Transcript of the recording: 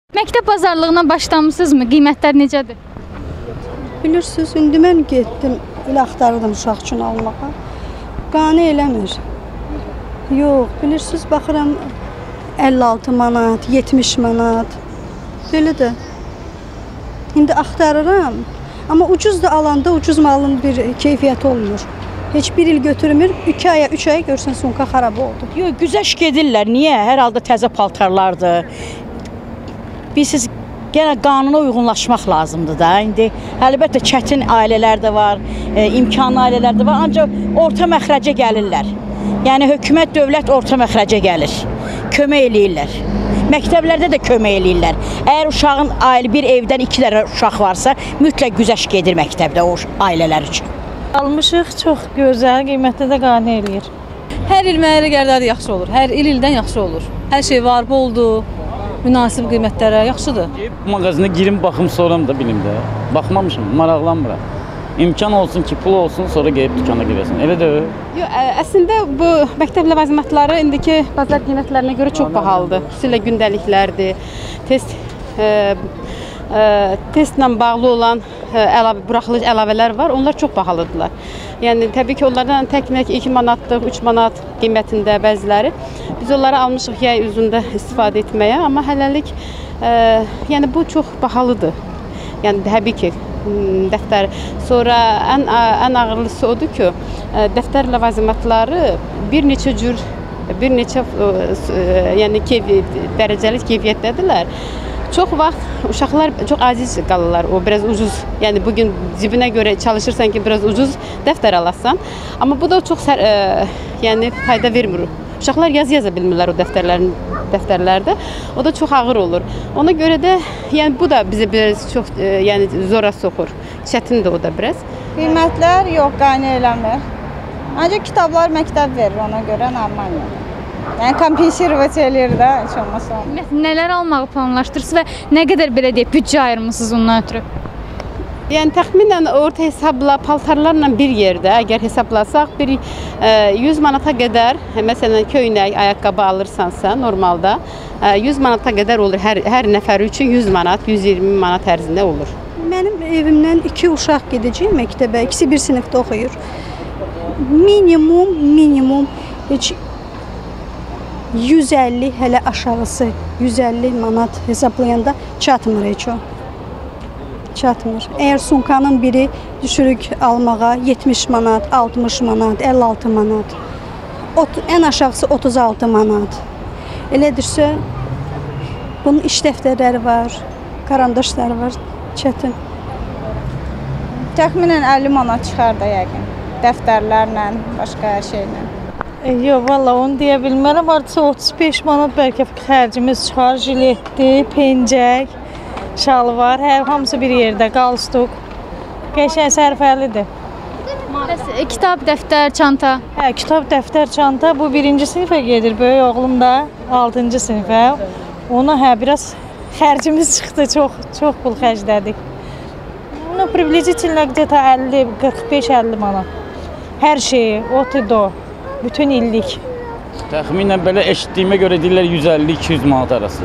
Məktəb bazarlığına başlamısınızmı? Qiymətlər necədir? Bilirsiniz, indi mən getdim, elə axtarırdım uşaq üçün almağa. Qane eləmir. Yox, bilirsiniz, baxıram 56 manat, 70 manat. Belə də. İndi axtarıram. Amma ucuz da alanda ucuz malın bir keyfiyyəti olmur. Heç bir il götürmür, 2 aya, 3 aya görsən sumka xarab oldu. Yox, güzəş gedirlər. Niyə? Hər halda təzə paltarlardır. Siz yenə qanuna uyğunlaşmaq lazımdır da. İndi əlbəttə çətin ailələr də var, imkanlı ailələr də var, ancaq orta məxrəcə gəlirlər. Yəni hökumət, dövlət orta məxrəcə gəlir. Kömək eləyirlər. Məktəblərdə də kömək eləyirlər. Əgər uşağın bir evdən 2 dənə uşaq varsa, mütləq güzəş gedir məktəbdə o ailələr üçün. Almışıq, çox gözəl, qiymətli də qane eləyir. Hər il mənə elə gəlir yaxşı olur. Hər ildən yaxşı olur. Hər şey var, boldur. Münasib qiymətlərə yaxşıdır. Mağazına girim, baxım, soram da bilim də. Baxmamışım, maraqlanmıram. İmkan olsun ki, pul olsun, sonra gəlib dükana girəsin. Elə də. Yox, əslində bu məktəb ləvazimatları indiki bazar qiymətlərinə görə çox bahalıdır. Xüsusilə gündəliklərdir. Testlə bağlı olan buraxılış əlavələr var. Onlar çox bahalıdırlar. Yəni təbii ki, onlardan təkmək 2 manatlıq, 3 manat qiymətində bəziləri. Biz onları almışıq yay üzündə istifadə etməyə, amma hələlik yəni bu çox bahalıdır. Yəni təbii ki, dəftər. Sonra ən ağırlısı odur ki, dəftər ləvazimatları bir neçə yəni dərəcəli keyfiyyətdədirlər. Çox vaxt uşaqlar çox aciz qalırlar, o biraz ucuz. Yəni bugün cibinə görə çalışırsan ki, biraz ucuz dəftər alasan. Amma bu da çox yəni fayda vermir. Uşaqlar yaza bilmirlər o dəftərlərdə. O da çox ağır olur. Ona görə də yəni bu da bizə biraz çox yəni zora soxur. Çətindir o da biraz. Qiymətlər yox, qane eləmir. Ancaq kitablar məktəb verir, ona görə normaldır. Yəni kompensirovat eləyir də, heç olmasa. Nələr almağı planlaşdırırsınız və nə qədər belə deyək büdcə ayırmısınız ondan ötürü? Yəni təxminən orta hesabla paltarlarla bir yerdə, əgər hesablasaq 100 manata qədər, məsələn köynək, ayaqqabı alırsansa normalda 100 manata qədər olur. Hər nəfər üçün 100 manat, 120 manat ərzində olur. Mənim evimdən 2 uşaq gedəcək məktəbə, ikisi bir sinifdə oxuyur. Minimum heç 150 hələ aşağısı 150 manat hesablayanda çatmır heç o. Çatmır. Əgər sumkanın biri düşürük almağa 70 manat, 60 manat, 56 manat. Ən aşağısı 36 manat. Elədirsə bunun iş dəftərləri var, karandaşları var, çətin. Təxminən 50 manat çıxar da yəqin. Dəftərlərlə, başqa hər şeylə. Yox, valla onu deyə bilmərəm. Artısa 35 manat bəlkə xərcimiz çıxar. Jiletdir, pencək, şalvar, hamısı bir yerdə, qalstuk. Qəşəng sərfəlidir. Kitab, dəftər, çanta? Hə, kitab, dəftər, çanta. Bu 1-ci sinifə gedir, böyük oğlum da 6-cı sinifə. Ona biraz xərcimiz çıxdı, çox pul xərclədik. Приблизительно где-то 45-50 manat. Hər şeyi, od do. Bütün illik. Təxminən belə eşitdiyimə görə deyirlər 150-200 manat arası.